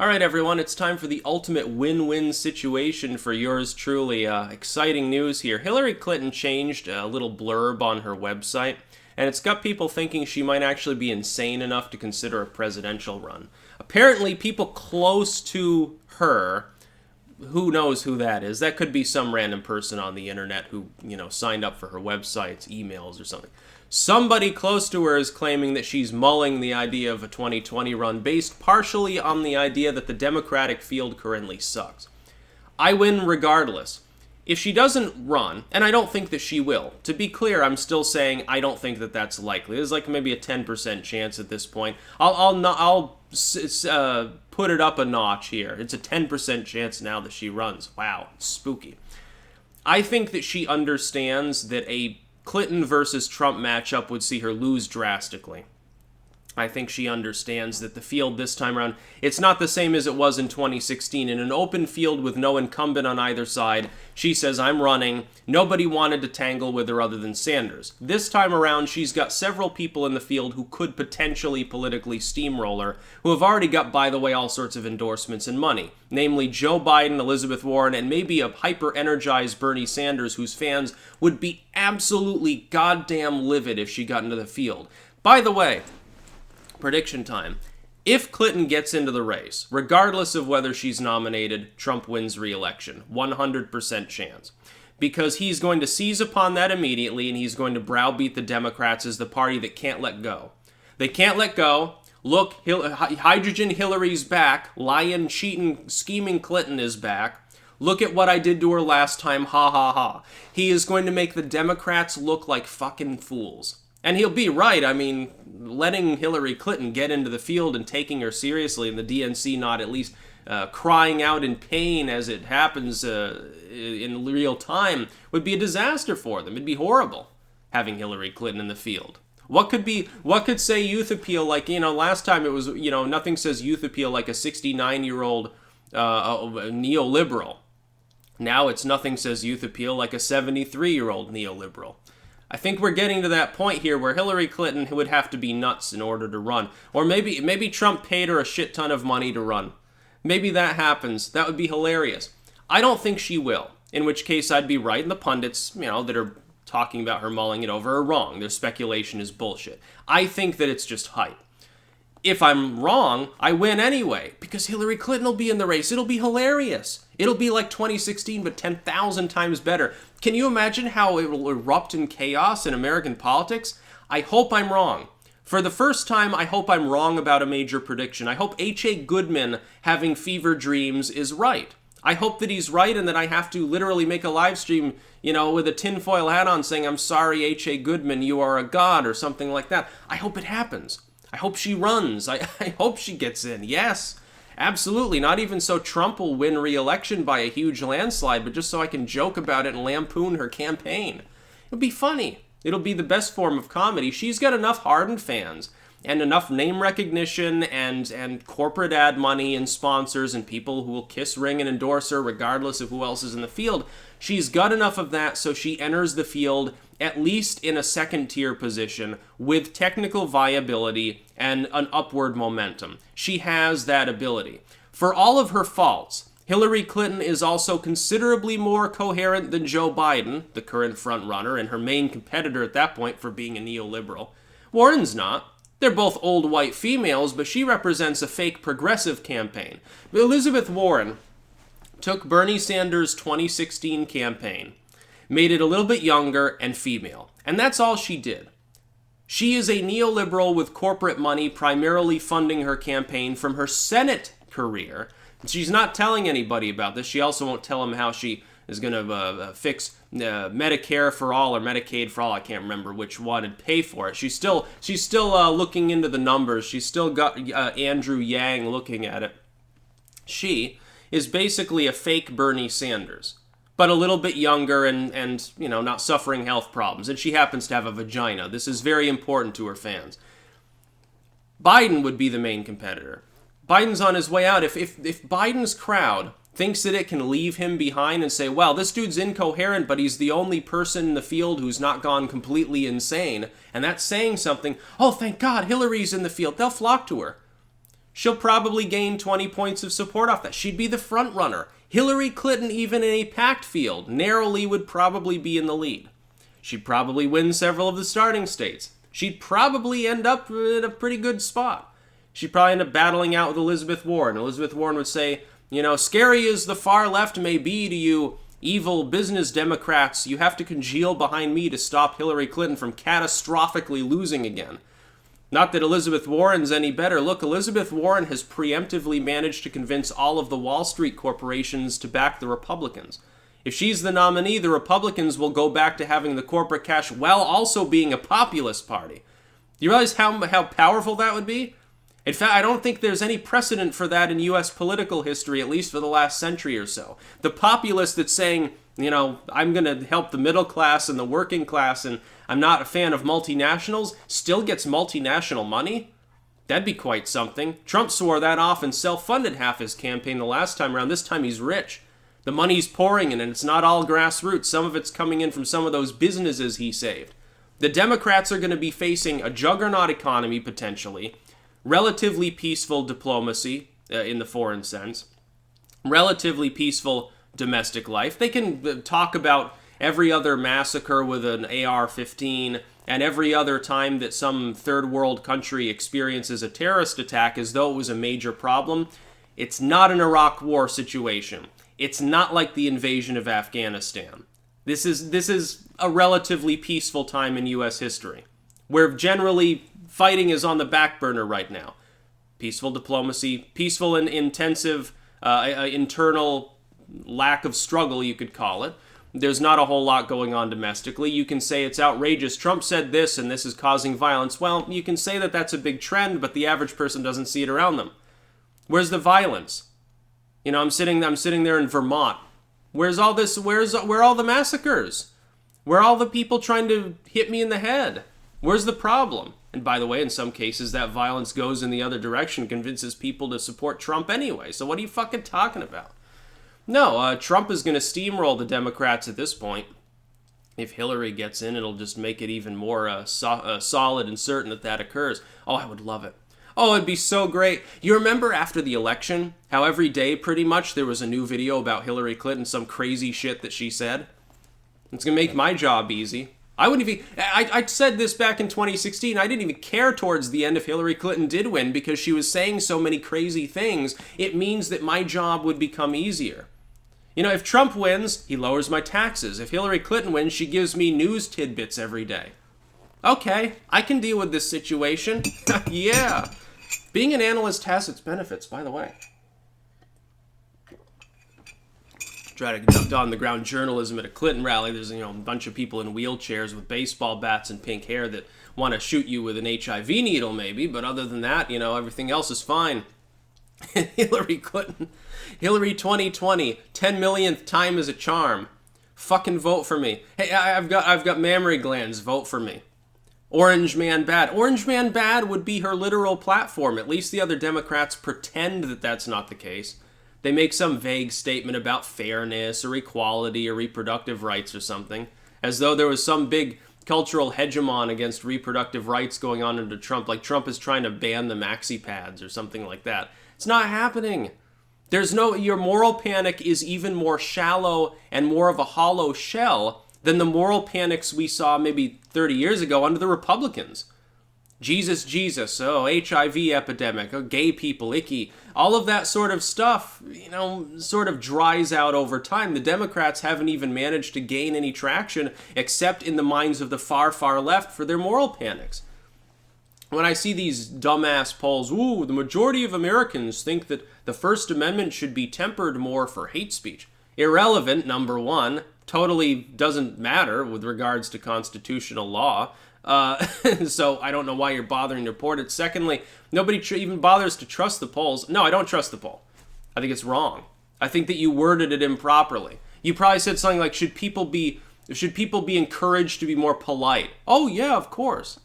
All right, everyone, it's time for the ultimate win-win situation for yours truly. Exciting news here. Hillary Clinton changed a little blurb on her website, and it's got people thinking she might actually be insane enough to consider a presidential run. Apparently, people close to her, who knows who that is? That could be some random person on the internet who, signed up for her website's emails or something. Somebody close to her is claiming that she's mulling the idea of a 2020 run based partially on the idea that the Democratic field currently sucks. I win regardless. If she doesn't run, and I don't think that she will, to be clear, I'm still saying I don't think that that's likely. There's like maybe a 10% chance at this point. I'll put it up a notch here. It's a 10% chance now that she runs. Wow, spooky. I think that she understands that a Clinton versus Trump matchup would see her lose drastically. I think she understands that the field this time around, it's not the same as it was in 2016. In an open field with no incumbent on either side, she says, I'm running. Nobody wanted to tangle with her other than Sanders. This time around, she's got several people in the field who could potentially politically steamroll her, who have already got, by the way, all sorts of endorsements and money. Namely, Joe Biden, Elizabeth Warren, and maybe a hyper-energized Bernie Sanders, whose fans would be absolutely goddamn livid if she got into the field. By the way, prediction time. If Clinton gets into the race, regardless of whether she's nominated, Trump wins re-election. 100% chance. Because he's going to seize upon that immediately, and he's going to browbeat the Democrats as the party that can't let go. They can't let go. Look, Hydrogen Hillary's back. Lying, cheating, scheming Clinton is back. Look at what I did to her last time. Ha ha ha. He is going to make the Democrats look like fucking fools. And he'll be right. I mean, letting Hillary Clinton get into the field and taking her seriously, and the DNC not at least crying out in pain as it happens in real time, would be a disaster for them. It'd be horrible having Hillary Clinton in the field. What could say youth appeal like, last time it was, nothing says youth appeal like a 69-year-old neoliberal. Now it's nothing says youth appeal like a 73-year-old neoliberal. I think we're getting to that point here where Hillary Clinton would have to be nuts in order to run. Or maybe Trump paid her a shit ton of money to run. Maybe that happens. That would be hilarious. I don't think she will, in which case I'd be right, and the pundits, that are talking about her mulling it over are wrong. Their speculation is bullshit. I think that it's just hype. If I'm wrong, I win anyway, because Hillary Clinton will be in the race. It'll be hilarious. It'll be like 2016, but 10,000 times better. Can you imagine how it will erupt in chaos in American politics? I hope I'm wrong. For the first time, I hope I'm wrong about a major prediction. I hope H.A. Goodman having fever dreams is right. I hope that he's right and that I have to literally make a live stream, with a tinfoil hat on saying, I'm sorry, H.A. Goodman, you are a god, or something like that. I hope it happens. I hope she runs. I hope she gets in. Yes, absolutely. Not even so Trump will win re-election by a huge landslide, but just so I can joke about it and lampoon her campaign. It'll be funny. It'll be the best form of comedy. She's got enough hardened fans and enough name recognition and corporate ad money and sponsors and people who will kiss ring and endorse her regardless of who else is in the field. She's got enough of that so she enters the field at least in a second-tier position with technical viability and an upward momentum. She has that ability. For all of her faults, Hillary Clinton is also considerably more coherent than Joe Biden, the current frontrunner and her main competitor at that point for being a neoliberal. Warren's not. They're both old white females, but she represents a fake progressive campaign. Elizabeth Warren took Bernie Sanders' 2016 campaign, made it a little bit younger and female. And that's all she did. She is a neoliberal with corporate money primarily funding her campaign from her Senate career. She's not telling anybody about this. She also won't tell them how she is going to fix Medicare for all or Medicaid for all. I can't remember which one, and pay for it. She's still looking into the numbers. She's still got Andrew Yang looking at it. She is basically a fake Bernie Sanders, but a little bit younger and not suffering health problems. And she happens to have a vagina. This is very important to her fans. Biden would be the main competitor. Biden's on his way out. If Biden's crowd thinks that it can leave him behind and say, well, this dude's incoherent, but he's the only person in the field who's not gone completely insane, and that's saying something, oh, thank God, Hillary's in the field, they'll flock to her. She'll probably gain 20 points of support off that. She'd be the front runner. Hillary Clinton, even in a packed field, narrowly would probably be in the lead. She'd probably win several of the starting states. She'd probably end up in a pretty good spot. She'd probably end up battling out with Elizabeth Warren. Elizabeth Warren would say, scary as the far left may be to you evil business Democrats, you have to congeal behind me to stop Hillary Clinton from catastrophically losing again. Not that Elizabeth Warren's any better. Look, Elizabeth Warren has preemptively managed to convince all of the Wall Street corporations to back the Republicans. If she's the nominee, the Republicans will go back to having the corporate cash while also being a populist party. Do you realize how powerful that would be? In fact, I don't think there's any precedent for that in U.S. political history, at least for the last century or so. The populist that's saying, I'm going to help the middle class and the working class, and I'm not a fan of multinationals, still gets multinational money? That'd be quite something. Trump swore that off and self-funded half his campaign the last time around. This time he's rich. The money's pouring in, and it's not all grassroots. Some of it's coming in from some of those businesses he saved. The Democrats are going to be facing a juggernaut economy, potentially, relatively peaceful diplomacy in the foreign sense, relatively peaceful domestic life. They can talk about every other massacre with an AR-15 and every other time that some third world country experiences a terrorist attack as though it was a major problem. It's not an Iraq war situation. It's not like the invasion of Afghanistan. This is a relatively peaceful time in U.S. history, where generally fighting is on the back burner right now. Peaceful diplomacy, peaceful and intensive internal lack of struggle, you could call it. There's not a whole lot going on domestically. You can say it's outrageous. Trump said this and this is causing violence. Well, you can say that that's a big trend, but the average person doesn't see it around them. Where's the violence? I'm sitting there in Vermont. Where's all this? Where are all the massacres? Where are all the people trying to hit me in the head? Where's the problem? And by the way, in some cases, that violence goes in the other direction, convinces people to support Trump anyway. So what are you fucking talking about? No, Trump is going to steamroll the Democrats at this point. If Hillary gets in, it'll just make it even more solid and certain that occurs. Oh, I would love it. Oh, it'd be so great. You remember after the election, how every day pretty much there was a new video about Hillary Clinton, some crazy shit that she said? It's going to make my job easy. I said this back in 2016. I didn't even care towards the end if Hillary Clinton did win because she was saying so many crazy things. It means that my job would become easier. If Trump wins, he lowers my taxes. If Hillary Clinton wins, she gives me news tidbits every day. Okay, I can deal with this situation. Yeah. Being an analyst has its benefits, by the way. Try to conduct on-the-ground journalism at a Clinton rally. There's a bunch of people in wheelchairs with baseball bats and pink hair that want to shoot you with an HIV needle, maybe. But other than that, everything else is fine. Hillary Clinton, Hillary 2020, 10 millionth time is a charm. Fucking vote for me. Hey, I've got mammary glands. Vote for me. Orange Man Bad. Orange Man Bad would be her literal platform. At least the other Democrats pretend that that's not the case. They make some vague statement about fairness or equality or reproductive rights or something, as though there was some big cultural hegemon against reproductive rights going on under Trump, like Trump is trying to ban the maxi pads or something like that. It's not happening. Your moral panic is even more shallow and more of a hollow shell than the moral panics we saw maybe 30 years ago under the Republicans. Jesus, oh, HIV epidemic, oh, gay people, icky. All of that sort of stuff, sort of dries out over time. The Democrats haven't even managed to gain any traction except in the minds of the far, far left for their moral panics. When I see these dumbass polls, the majority of Americans think that the First Amendment should be tempered more for hate speech. Irrelevant, number one. Totally doesn't matter with regards to constitutional law. So I don't know why you're bothering to report it. Secondly, nobody even bothers to trust the polls. No, I don't trust the poll. I think it's wrong. I think that you worded it improperly. You probably said something like, should people be encouraged to be more polite? Oh yeah, of course.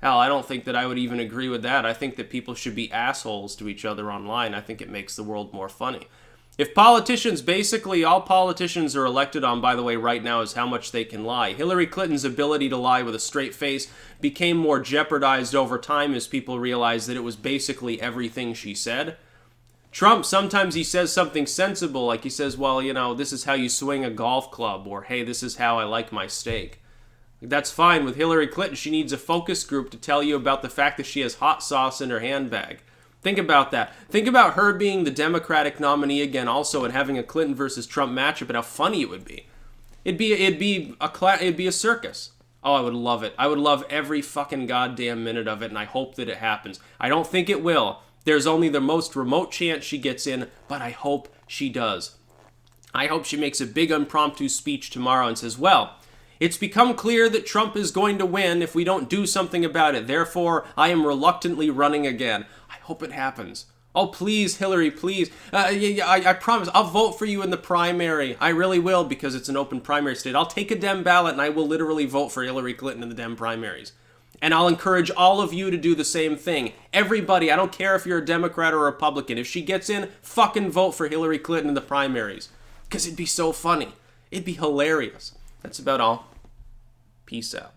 Hell, I don't think that I would even agree with that. I think that people should be assholes to each other online. I think it makes the world more funny. If politicians, basically all politicians are elected on, by the way, right now, is how much they can lie. Hillary Clinton's ability to lie with a straight face became more jeopardized over time as people realized that it was basically everything she said. Trump, sometimes he says something sensible, like he says, well, you know, this is how you swing a golf club, or hey, this is how I like my steak. That's fine. With Hillary Clinton, she needs a focus group to tell you about the fact that she has hot sauce in her handbag. Think about that. Think about her being the Democratic nominee again also and having a Clinton versus Trump matchup and how funny it would be. It'd be a circus. Oh, I would love it. I would love every fucking goddamn minute of it, and I hope that it happens. I don't think it will. There's only the most remote chance she gets in, but I hope she does. I hope she makes a big impromptu speech tomorrow and says, well, it's become clear that Trump is going to win if we don't do something about it. Therefore, I am reluctantly running again. I hope it happens. Oh, please, Hillary, please. I promise, I'll vote for you in the primary. I really will, because it's an open primary state. I'll take a Dem ballot, and I will literally vote for Hillary Clinton in the Dem primaries. And I'll encourage all of you to do the same thing. Everybody, I don't care if you're a Democrat or a Republican. If she gets in, fucking vote for Hillary Clinton in the primaries. Because it'd be so funny. It'd be hilarious. That's about all. Peace out.